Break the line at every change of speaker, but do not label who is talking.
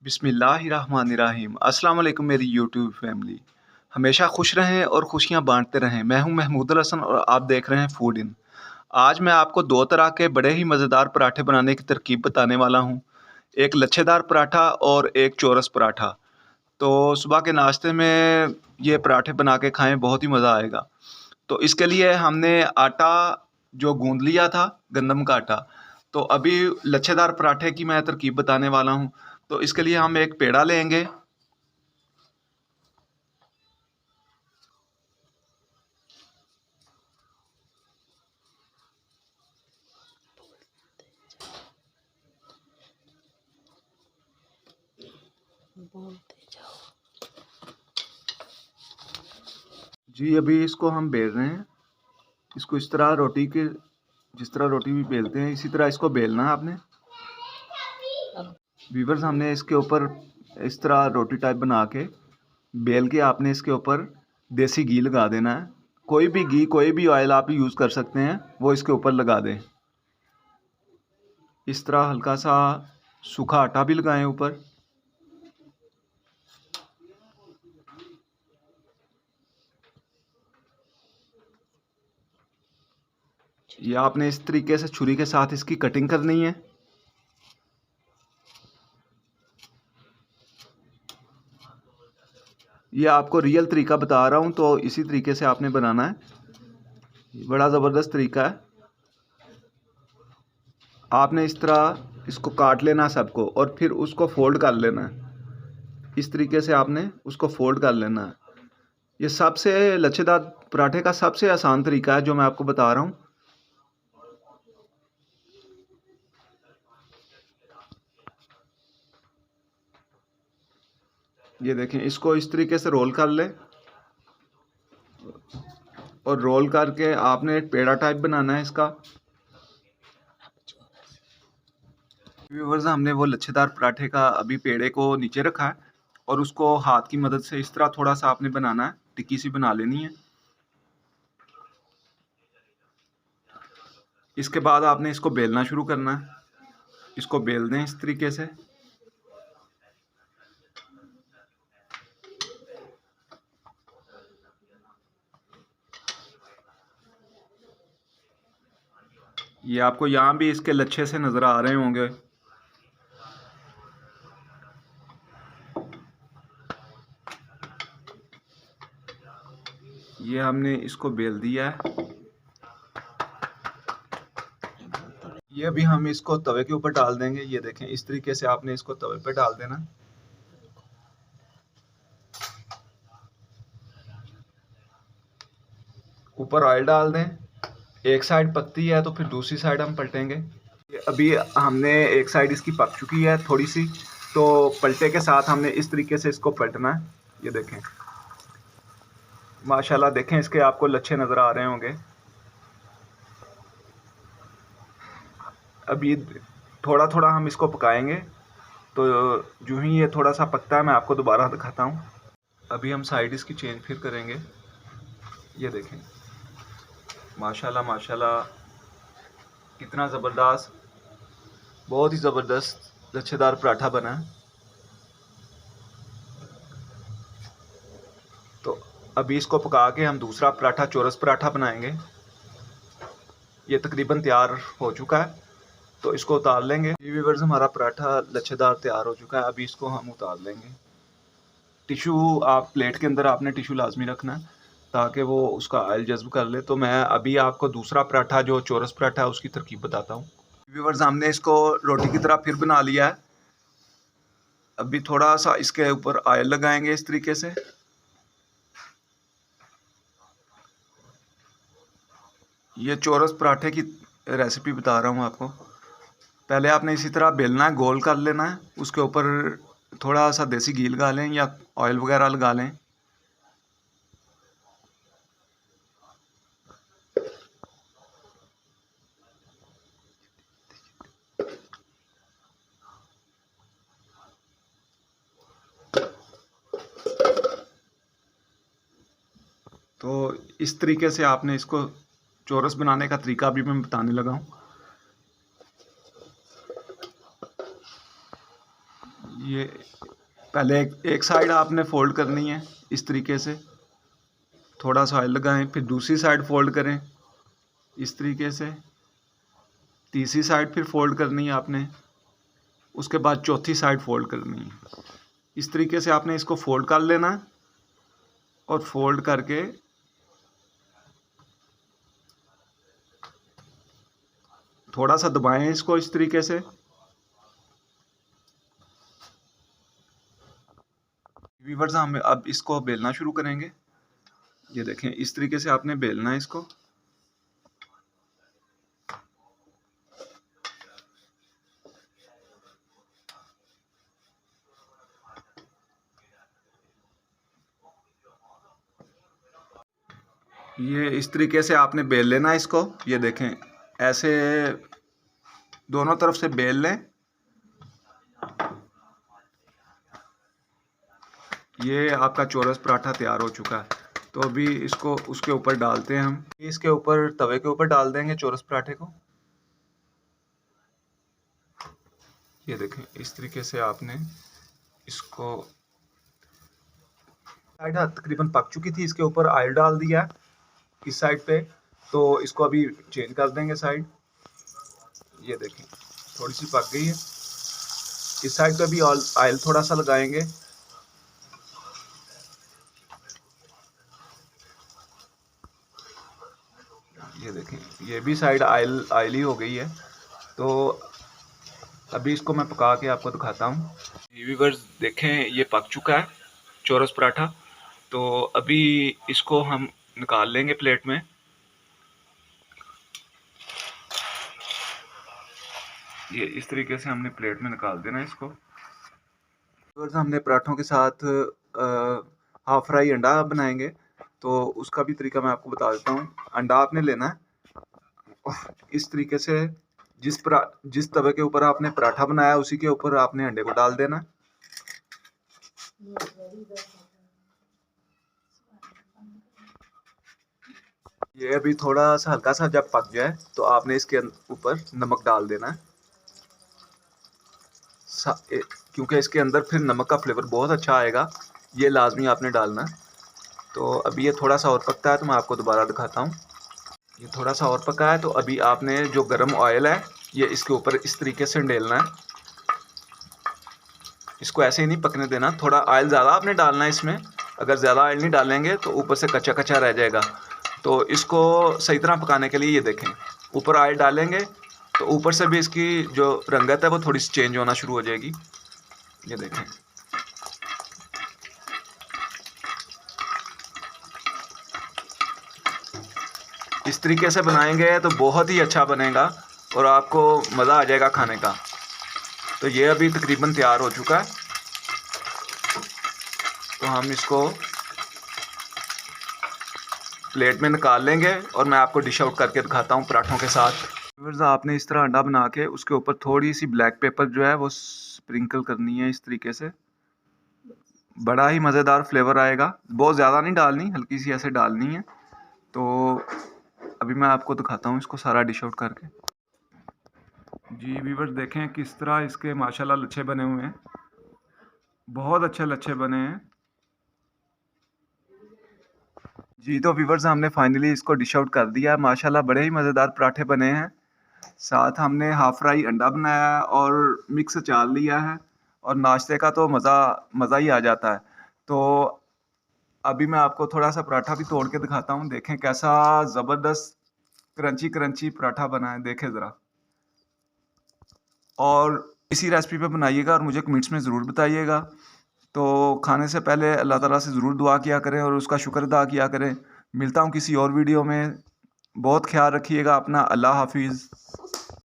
बिस्मिल्लाहिर्रहमानिर्रहीम। अस्सलाम वालेकुम मेरी यूट्यूब फैमिली। हमेशा खुश रहें और खुशियाँ बाँटते रहें। मैं हूँ महमूदुल हसन और आप देख रहे हैं फूड इन। आज मैं आपको 2 तरह के बड़े ही मज़ेदार पराठे बनाने की तरकीब बताने वाला हूँ। एक लच्छेदार पराठा और एक चौरस पराठा। तो सुबह के नाश्ते में ये पराठे बना के खाएँ, बहुत ही मज़ा आएगा। तो इसके लिए हमने आटा जो गूँध लिया था, गंदम का आटा। तो अभी लच्छेदार पराठे की मैं तरकीब बताने वाला हूँ। तो इसके लिए हम एक पेड़ा लेंगे।
बोलते जाओ।
जी, अभी इसको हम बेल रहे हैं। इसको इस तरह जिस तरह रोटी भी बेलते हैं, इसी तरह इसको बेलना है आपने। व्यूअर्स, हमने इसके ऊपर इस तरह रोटी टाइप बना के बेल के आपने इसके ऊपर देसी घी लगा देना है। कोई भी घी, कोई भी ऑयल आप यूज़ कर सकते हैं, वो इसके ऊपर लगा दें। इस तरह हल्का सा सूखा आटा भी लगाएं ऊपर। ये आपने इस तरीके से छुरी के साथ इसकी कटिंग करनी है। ये आपको रियल तरीका बता रहा हूँ, तो इसी तरीके से आपने बनाना है। बड़ा ज़बरदस्त तरीका है। आपने इस तरह इसको काट लेना सबको और फिर उसको फोल्ड कर लेना है। इस तरीके से आपने उसको फोल्ड कर लेना है। ये सबसे लच्छेदार पराठे का सबसे आसान तरीका है जो मैं आपको बता रहा हूँ। ये देखें, इसको इस तरीके से रोल कर लें और रोल करके आपने एक पेड़ा टाइप बनाना है इसका। व्यूअर्स, हमने वो लच्छेदार पराठे का अभी पेड़े को नीचे रखा है और उसको हाथ की मदद से इस तरह थोड़ा सा आपने बनाना है, टिक्की सी बना लेनी है। इसके बाद आपने इसको बेलना शुरू करना है। इसको बेल दें इस तरीके से। ये आपको यहाँ भी इसके लच्छे से नज़र आ रहे होंगे। ये हमने इसको बेल दिया है। ये अभी हम इसको तवे के ऊपर डाल देंगे। ये देखें, इस तरीके से आपने इसको तवे पे डाल देना। ऊपर ऑयल डाल दें। एक साइड पकती है तो फिर दूसरी साइड हम पलटेंगे। ये अभी हमने एक साइड इसकी पक चुकी है थोड़ी सी, तो पलटे के साथ हमने इस तरीके से इसको पलटना है। ये देखें, माशाल्लाह, देखें इसके आपको लच्छे नज़र आ रहे होंगे। अभी थोड़ा थोड़ा हम इसको पकाएंगे, तो जो ही ये थोड़ा सा पकता है मैं आपको दोबारा दिखाता हूँ। अभी हम साइड इसकी चेंज फिर करेंगे। ये देखें, माशाल्लाह माशाल्लाह, कितना ज़बरदस्त, बहुत ही ज़बरदस्त लच्छेदार पराठा बना है। तो अभी इसको पका के हम दूसरा पराठा, चौरस पराठा बनाएंगे। ये तकरीबन तैयार हो चुका है, तो इसको उतार लेंगे। व्यूअर्स, हमारा पराठा लच्छेदार तैयार हो चुका है। अभी इसको हम उतार लेंगे। टिशू, आप प्लेट के अंदर आपने टिशू लाजमी रखना है ताकि वो उसका ऑयल जज्ब कर ले। तो मैं अभी आपको दूसरा पराठा जो चौरस पराठा है उसकी तरकीब बताता हूँ। व्यूअर्स, हमने इसको रोटी की तरह फिर बना लिया है। अभी थोड़ा सा इसके ऊपर ऑयल लगाएंगे इस तरीके से। ये चौरस पराठे की रेसिपी बता रहा हूँ आपको। पहले आपने इसी तरह बेलना है, गोल कर लेना है। उसके ऊपर थोड़ा सा देसी घी लगा लें या ऑयल वगैरह लगा लें। तो इस तरीके से आपने इसको चौरस बनाने का तरीका अभी मैं बताने लगा हूँ। ये पहले एक साइड आपने फ़ोल्ड करनी है इस तरीके से, थोड़ा सा ऑयल लगाएं, फिर दूसरी साइड फ़ोल्ड करें इस तरीके से, तीसरी साइड फिर फ़ोल्ड करनी है आपने, उसके बाद चौथी साइड फ़ोल्ड करनी है। इस तरीके से आपने इसको फ़ोल्ड कर लेना है और फ़ोल्ड करके थोड़ा सा दबाएं इसको इस तरीके से। व्यूअर्स, हम अब इसको बेलना शुरू करेंगे। ये देखें, इस तरीके से आपने बेलना है इसको। ये इस तरीके से आपने बेल लेना है इसको। ये देखें, ऐसे दोनों तरफ से बेल लें। ये आपका चौरस पराठा तैयार हो चुका है। तो अभी इसको उसके ऊपर डालते हैं हम। इसके ऊपर तवे के ऊपर डाल देंगे चौरस पराठे को। ये देखें, इस तरीके से आपने इसको, साइड तकरीबन पक चुकी थी, इसके ऊपर ऑयल डाल दिया इस साइड पे। तो इसको अभी चेंज कर देंगे साइड। ये देखें, थोड़ी सी पक गई है। इस साइड पे भी ऑयल थोड़ा सा लगाएंगे। ये देखें, ये भी साइड ऑयली हो गई है। तो अभी इसको मैं पका के आपको दिखाता हूँ। व्यूअर्स देखें, ये पक चुका है चौरस पराठा। तो अभी इसको हम निकाल लेंगे प्लेट में। ये इस तरीके से हमने प्लेट में निकाल देना इसको। व्यूअर्स, हमने पराठों के साथ हाफ फ्राई अंडा बनाएंगे। तो उसका भी तरीका मैं आपको बता देता हूँ। अंडा आपने लेना है, इस तरीके से जिस तवे के ऊपर आपने पराठा बनाया उसी के ऊपर आपने अंडे को डाल देना। ये अभी थोड़ा सा हल्का सा जब पक जाए तो आपने इसके ऊपर नमक डाल देना है, क्योंकि इसके अंदर फिर नमक का फ्लेवर बहुत अच्छा आएगा। ये लाजमी आपने डालना है। तो अभी ये थोड़ा सा और पकता है तो मैं आपको दोबारा दिखाता हूँ। ये थोड़ा सा और पका है तो अभी आपने जो गरम ऑयल है ये इसके ऊपर इस तरीके से डालना है। इसको ऐसे ही नहीं पकने देना, थोड़ा ऑयल ज़्यादा आपने डालना है इसमें। अगर ज़्यादा ऑयल नहीं डालेंगे तो ऊपर से कच्चा कच्चा रह जाएगा। तो इसको सही तरह पकाने के लिए ये देखें, ऊपर ऑयल डालेंगे तो ऊपर से भी इसकी जो रंगत है वो थोड़ी सी चेंज होना शुरू हो जाएगी। ये देखें, इस तरीके से बनाएंगे तो बहुत ही अच्छा बनेगा और आपको मज़ा आ जाएगा खाने का। तो ये अभी तकरीबन तैयार हो चुका है। तो हम इसको प्लेट में निकाल लेंगे और मैं आपको डिश आउट करके दिखाता हूँ पराठों के साथ। आपने इस तरह अंडा बना के उसके ऊपर थोड़ी सी ब्लैक पेपर जो है वो स्प्रिंकल करनी है इस तरीके से। बड़ा ही मज़ेदार फ्लेवर आएगा। बहुत ज़्यादा नहीं डालनी, हल्की सी ऐसे डालनी है। तो अभी मैं आपको दिखाता हूँ इसको सारा डिश आउट करके। जी व्यूअर्स, देखें किस तरह इसके माशाल्लाह लच्छे बने हुए हैं। बहुत अच्छे लच्छे बने हैं। जी तो व्यूअर्स, हमने फाइनली इसको डिश आउट कर दिया। माशाल्लाह बड़े ही मज़ेदार पराठे बने हैं। साथ हमने हाफ फ्राई अंडा बनाया और मिक्स अचार लिया है और नाश्ते का तो मज़ा ही आ जाता है। तो अभी मैं आपको थोड़ा सा पराठा भी तोड़ के दिखाता हूँ। देखें कैसा ज़बरदस्त क्रंची क्रंची पराठा बना है, देखें ज़रा। और इसी रेसिपी पे बनाइएगा और मुझे कमेंट्स में ज़रूर बताइएगा। तो खाने से पहले अल्लाह ताला से ज़रूर दुआ किया करें और उसका शुक्र अदा किया करें। मिलता हूँ किसी और वीडियो में। बहुत ख्याल रखिएगा अपना। अल्लाह हाफिज़।